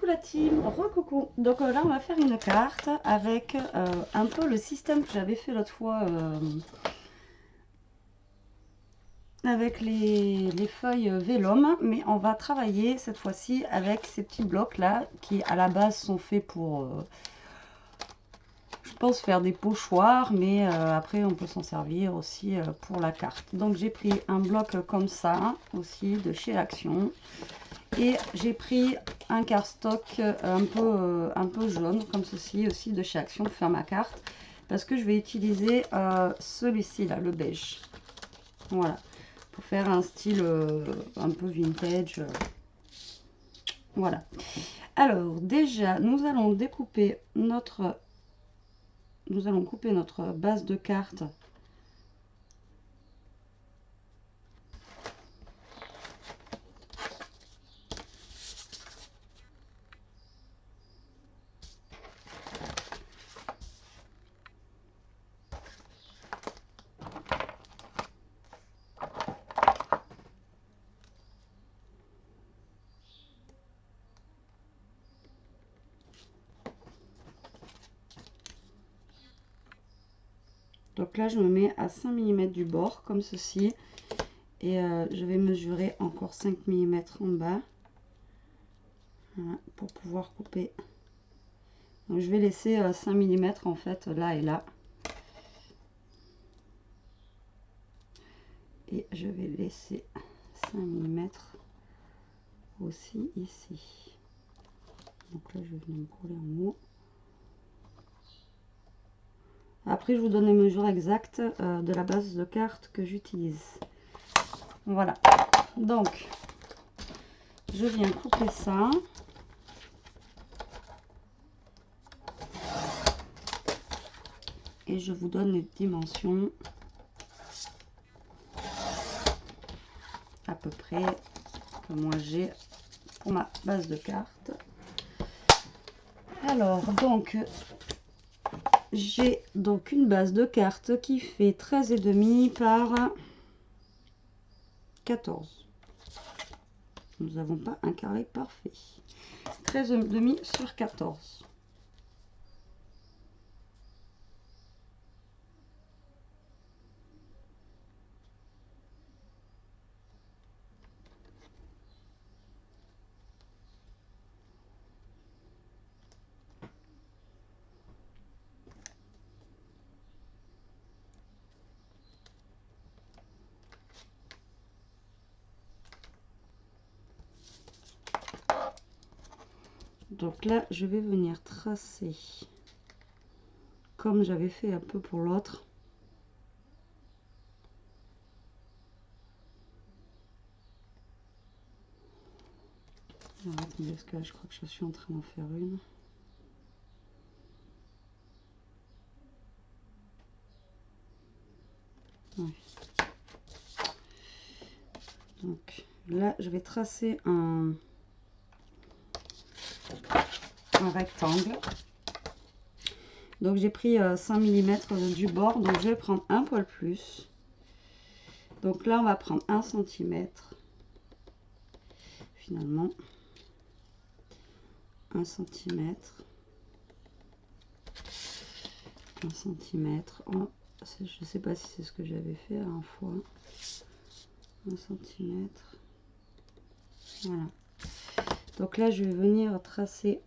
Coucou la team, recoucou. Donc là on va faire une carte avec un peu le système que j'avais fait l'autre fois avec les feuilles vélum, mais on va travailler cette fois-ci avec ces petits blocs là qui à la base sont faits pour je pense faire des pochoirs, mais après on peut s'en servir aussi pour la carte. Donc j'ai pris un bloc comme ça aussi de chez Action. Et j'ai pris un cardstock un peu jaune, comme ceci aussi, de chez Action, pour faire ma carte. Parce que je vais utiliser celui-ci, là, le beige. Voilà. Pour faire un style un peu vintage. Voilà. Alors, déjà, nous allons couper notre base de carte. Donc là, je me mets à 5 mm du bord, comme ceci. Et je vais mesurer encore 5 mm en bas. Voilà, pour pouvoir couper. Donc je vais laisser 5 mm en fait, là et là. Et je vais laisser 5 mm aussi ici. Donc là, je vais venir me coller en haut. Après, je vous donne les mesures exactes de la base de carte que j'utilise. Voilà. Donc, je viens couper ça. Et je vous donne les dimensions à peu près que moi j'ai pour ma base de carte. Alors, donc, j'ai donc une base de carte qui fait 13,5 par 14. Nous n'avons pas un carré parfait. 13,5 sur 14. Donc là, je vais venir tracer comme j'avais fait un peu pour l'autre. Alors attendez, parce que là, je crois que je suis en train d'en faire une. Ouais. Donc là, je vais tracer un rectangle. Donc j'ai pris 5 mm du bord, donc je vais prendre un poil plus. Donc là, on va prendre 1 cm. Finalement, 1 cm. 1 cm. Oh, je ne sais pas si c'est ce que j'avais fait la dernière fois. 1 cm. Voilà. Donc là, je vais venir tracer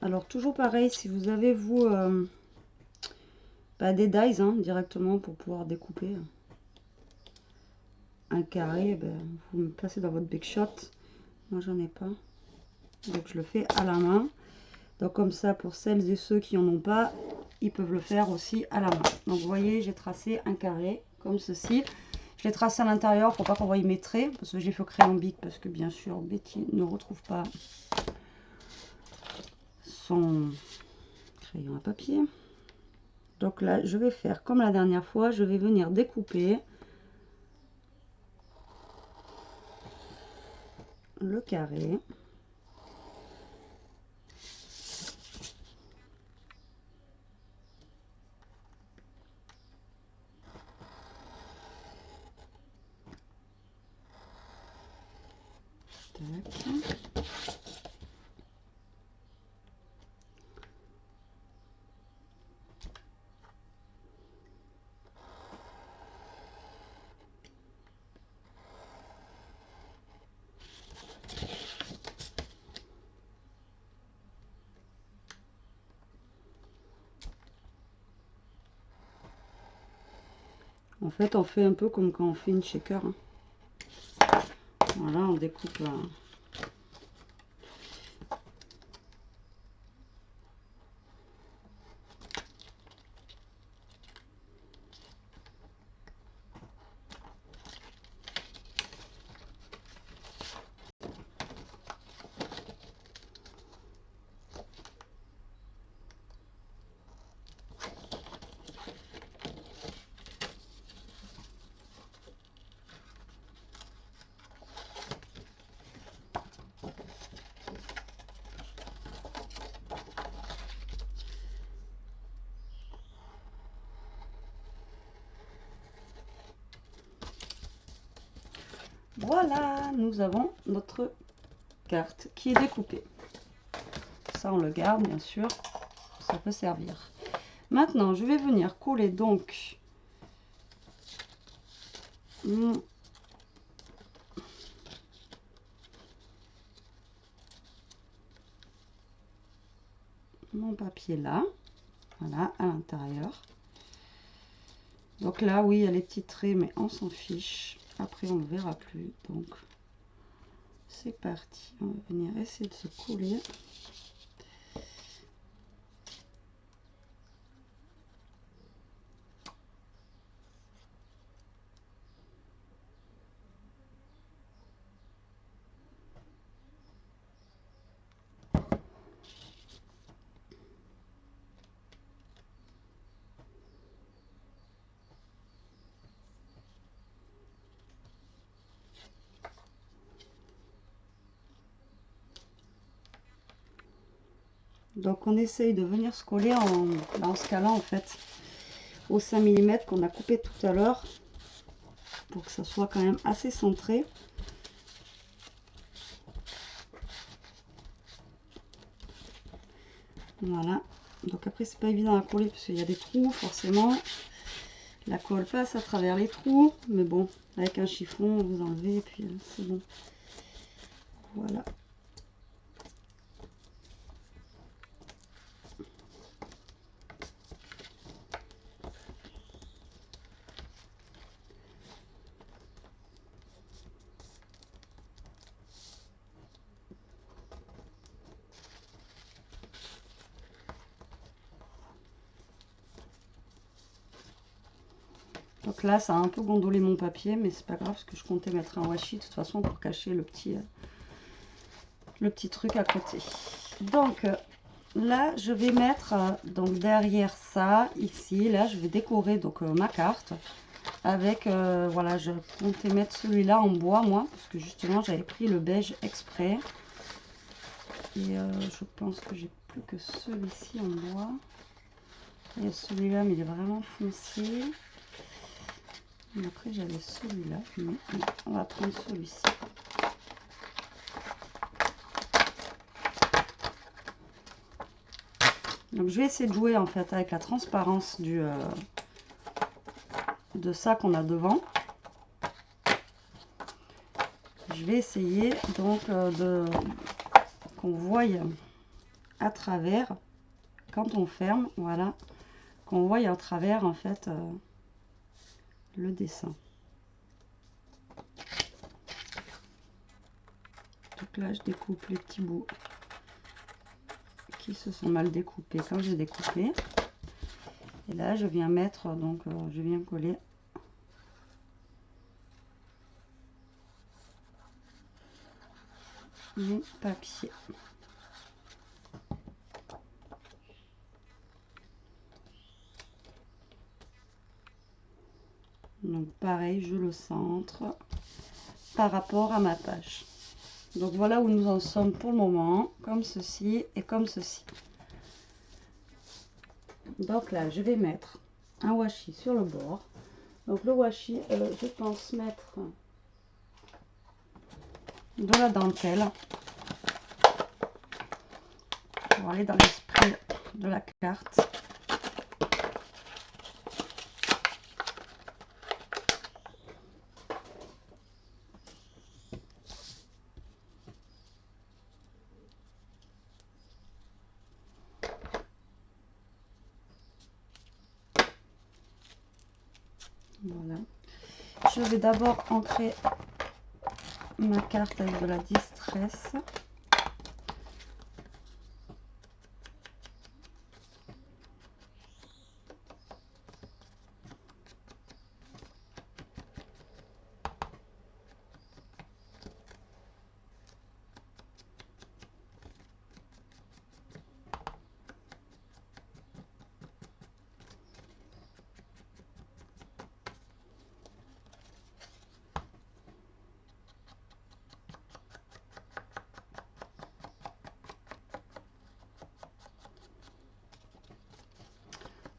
alors toujours pareil, si vous avez vous des dies directement pour pouvoir découper un carré, vous me placez dans votre Big Shot. Moi j'en ai pas, donc je le fais à la main. Donc comme ça, pour celles et ceux qui en ont pas, ils peuvent le faire aussi à la main. Donc vous voyez, j'ai tracé un carré comme ceci. Je l'ai tracé à l'intérieur pour pas qu'on voie mes traits, parce que j'ai fait au crayon Bic, parce que bien sûr Betty ne retrouve pas son crayon à papier. Donc là, je vais faire comme la dernière fois, je vais venir découper le carré. Tac. En fait, on fait un peu comme quand on fait une shaker. Hein. Voilà, on découpe. Voilà, nous avons notre carte qui est découpée. Ça, on le garde, bien sûr. Ça peut servir. Maintenant, je vais venir coller donc mon papier là. Voilà, à l'intérieur. Donc là, oui, il y a les petits traits, mais on s'en fiche. Après, on ne le verra plus. Donc, c'est parti. On va venir essayer de se coller. Donc, on essaye de venir se coller en ce cas-là, en fait, au 5 mm qu'on a coupé tout à l'heure, pour que ça soit quand même assez centré. Voilà. Donc après, c'est pas évident à coller parce qu'il y a des trous, forcément. La colle passe à travers les trous, mais bon, avec un chiffon, vous enlevez et puis c'est bon. Voilà. Donc là, ça a un peu gondolé mon papier, mais c'est pas grave parce que je comptais mettre un washi de toute façon pour cacher le petit truc à côté. Donc là, je vais mettre donc derrière ça, ici, là, je vais décorer donc ma carte avec, voilà, je comptais mettre celui-là en bois, moi, parce que justement, j'avais pris le beige exprès. Et je pense que j'ai plus que celui-ci en bois. Il y a celui-là, mais il est vraiment foncé. Et après, j'avais celui-là, mais on va prendre celui-ci. Donc, je vais essayer de jouer en fait avec la transparence de ça qu'on a devant. Je vais essayer donc qu'on voie à travers quand on ferme, voilà, qu'on voie à travers en fait le dessin. Donc là, je découpe les petits bouts qui se sont mal découpés quand j'ai découpé. Et là, je viens mettre, donc je viens coller mon papier. Donc pareil, je le centre par rapport à ma page. Donc voilà où nous en sommes pour le moment, comme ceci et comme ceci. Donc là, je vais mettre un washi sur le bord. Donc le washi, je pense mettre de la dentelle pour aller dans l'esprit de la carte. Voilà. Je vais d'abord ancrer ma carte avec de la distress.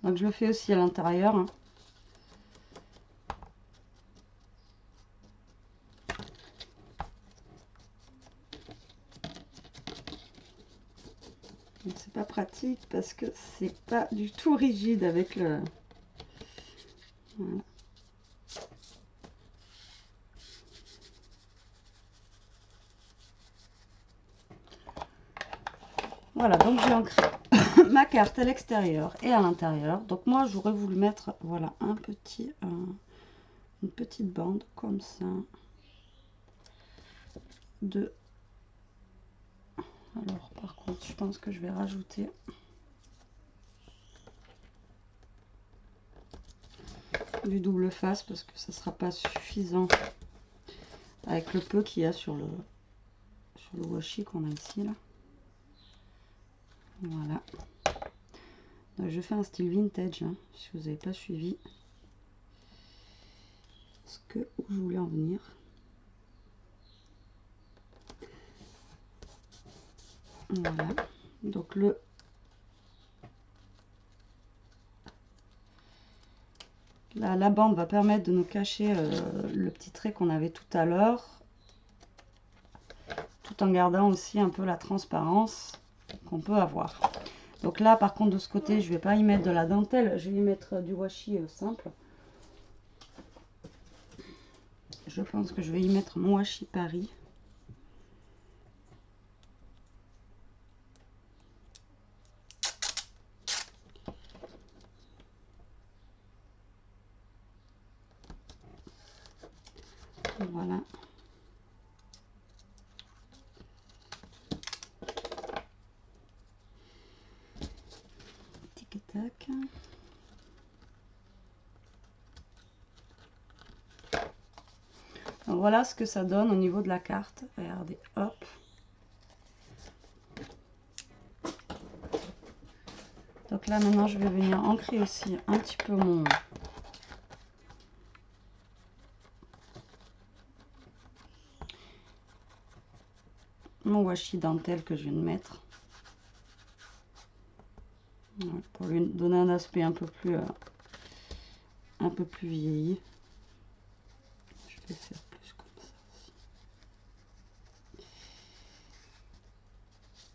Donc je le fais aussi à l'intérieur. Hein. C'est pas pratique parce que c'est pas du tout rigide avec le... Voilà. Voilà, donc j'ai ancré ma carte à l'extérieur et à l'intérieur. Donc moi j'aurais voulu mettre, voilà, une petite bande comme ça de... Alors par contre je pense que je vais rajouter du double face parce que ça sera pas suffisant avec le peu qu'il y a sur le washi qu'on a ici là. Voilà. Donc, je fais un style vintage, hein, si vous n'avez pas suivi ce que où je voulais en venir. Voilà. Donc la bande va permettre de nous cacher le petit trait qu'on avait tout à l'heure, tout en gardant aussi un peu la transparence qu'on peut avoir. Donc là par contre de ce côté je vais pas y mettre de la dentelle, je vais y mettre du washi simple. Je pense que je vais y mettre mon washi Paris. Voilà. Tic tac. Donc voilà ce que ça donne au niveau de la carte. Regardez, hop. Donc là maintenant je vais venir ancrer aussi un petit peu mon washi dentelle que je viens de mettre. Voilà, pour lui donner un aspect un peu plus vieilli. Je vais faire plus comme ça aussi.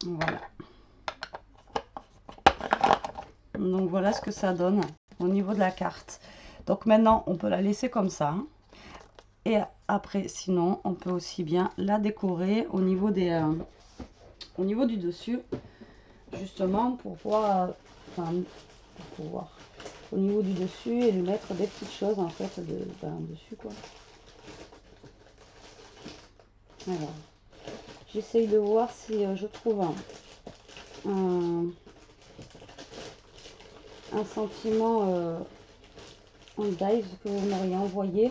Voilà. Donc voilà ce que ça donne au niveau de la carte. Donc maintenant on peut la laisser comme ça. Et après sinon on peut aussi bien la décorer au niveau du dessus. Justement pour pouvoir, au niveau du dessus et lui mettre des petites choses en fait dessus quoi. Alors j'essaye de voir si je trouve un sentiment en dive que vous m'auriez envoyé.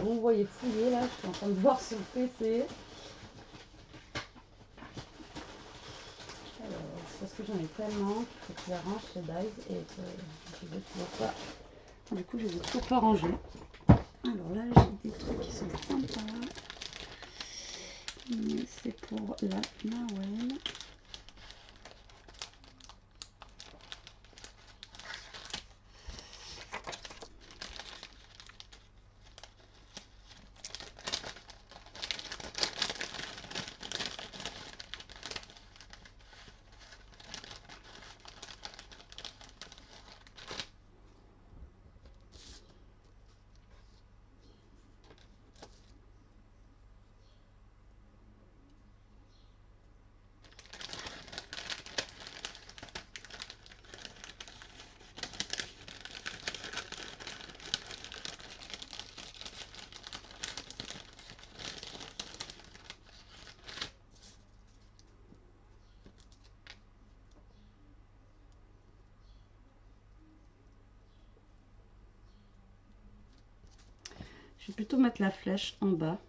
vous me voyez fouiller là, je suis en train de voir sur le PC. Alors, c'est parce que j'en ai tellement qu'il faut que je les range chez Dive et que je les ai toujours pas. Du coup, je les ai toujours pas rangés. Alors là, j'ai des trucs qui sont sympas. Mais c'est pour la Nawel. Je vais plutôt mettre la flèche en bas.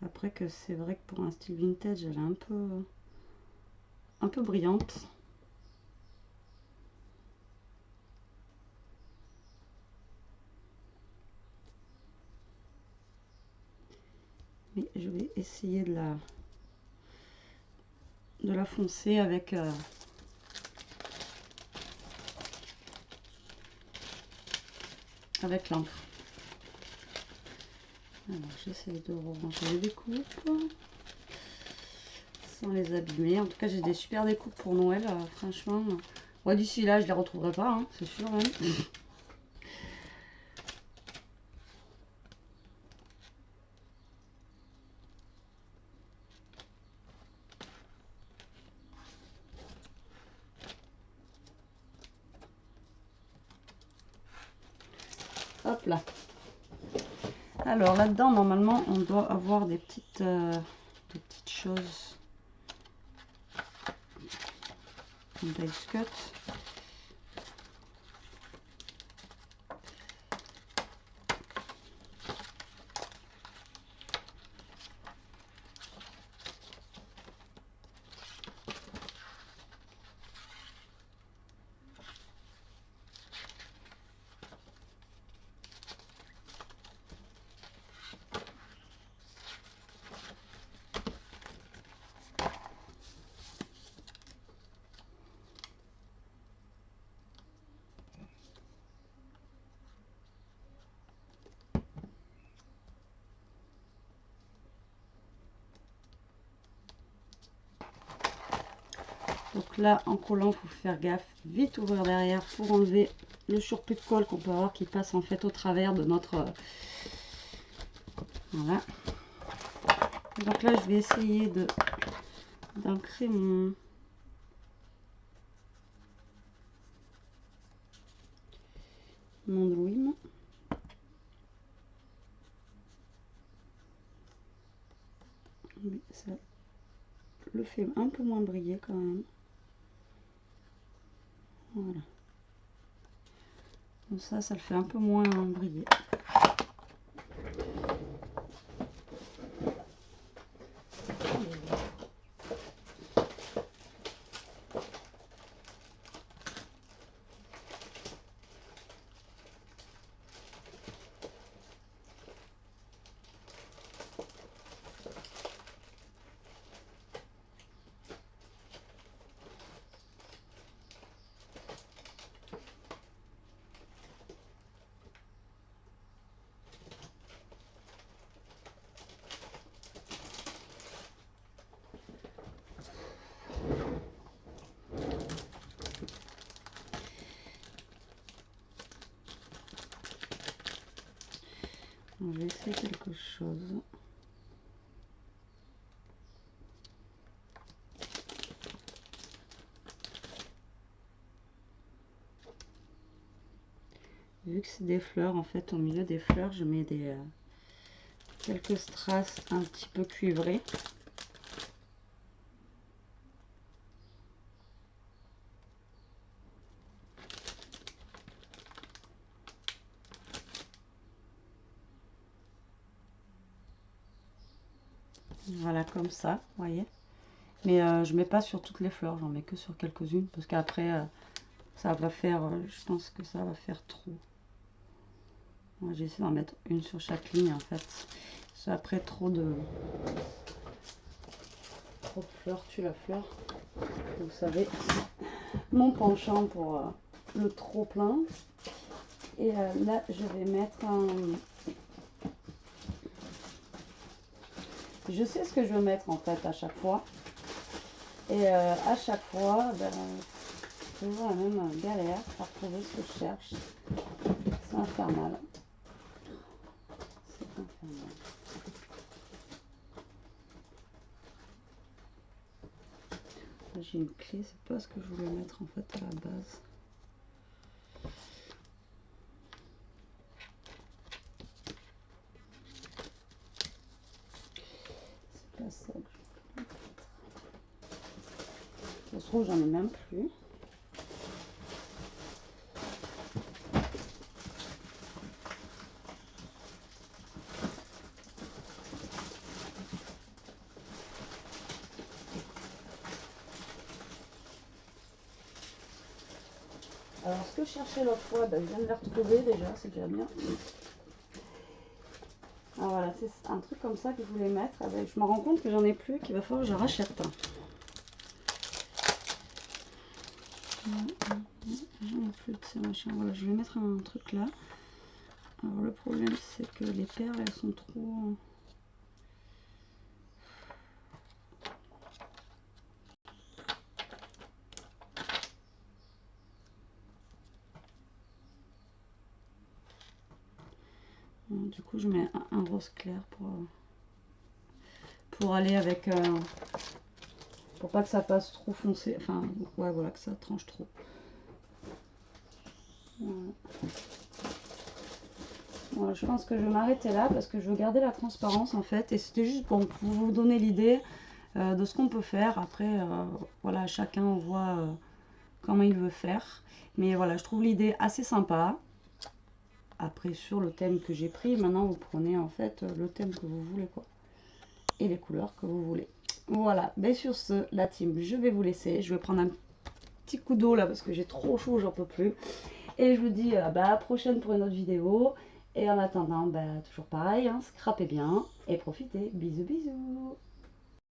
Après que c'est vrai que pour un style vintage, elle est un peu brillante. Mais je vais essayer de la foncer avec l'encre. Alors j'essaie de ranger les découpes sans les abîmer. En tout cas, j'ai des super découpes pour Noël, franchement. Bon, d'ici là, je les retrouverai pas, hein, c'est sûr même. Hop là. Alors là-dedans, normalement, on doit avoir des petites choses. Un dice cut. Donc là, en collant, il faut faire gaffe, vite ouvrir derrière pour enlever le surplus de colle qu'on peut avoir qui passe en fait au travers de notre... Voilà. Donc là, je vais essayer d'ancrer mon dream. Mais ça le fait un peu moins briller quand même. Voilà. Donc ça le fait un peu moins briller. Je vais essayer quelque chose. Vu que c'est des fleurs, en fait, au milieu des fleurs, je mets quelques strass un petit peu cuivrées. Voilà, comme ça, vous voyez. Mais je mets pas sur toutes les fleurs, j'en mets que sur quelques-unes parce qu'après ça va faire, je pense que ça va faire trop. Moi j'ai essayé d'en mettre une sur chaque ligne en fait. C'est après trop de fleurs tue la fleur. Vous savez, mon penchant pour le trop plein. Et là je vais mettre un... Je sais ce que je veux mettre en fait à chaque fois. Et à chaque fois, ben, c'est toujours la même galère pour trouver ce que je cherche. C'est infernal. C'est infernal. Là j'ai une clé, c'est pas ce que je voulais mettre en fait à la base. C'est pas ça que je voulais mettre. Ça se trouve j'en ai même plus. Alors ce que je cherchais l'autre fois, ben, je viens de le retrouver déjà, c'est déjà bien. Ah voilà, c'est un truc comme ça que je voulais mettre. Avec, je me rends compte que j'en ai plus, qu'il va falloir que je rachète. J'en ai plus de ces machins. Voilà, je vais mettre un truc là. Alors le problème c'est que les perles elles sont trop... Du coup je mets un rose clair pour aller avec... pour pas que ça passe trop foncé. Enfin ouais voilà, que ça tranche trop. Voilà. Voilà, je pense que je vais m'arrêter là parce que je veux garder la transparence en fait. Et c'était juste bon, pour vous donner l'idée de ce qu'on peut faire. Après voilà, chacun voit comment il veut faire. Mais voilà, je trouve l'idée assez sympa. Après sur le thème que j'ai pris, maintenant vous prenez en fait le thème que vous voulez quoi. Et les couleurs que vous voulez. Voilà, mais sur ce, la team, je vais vous laisser. Je vais prendre un petit coup d'eau là parce que j'ai trop chaud, j'en peux plus. Et je vous dis à la prochaine pour une autre vidéo. Et en attendant, toujours pareil, hein, scrapez bien et profitez. Bisous bisous.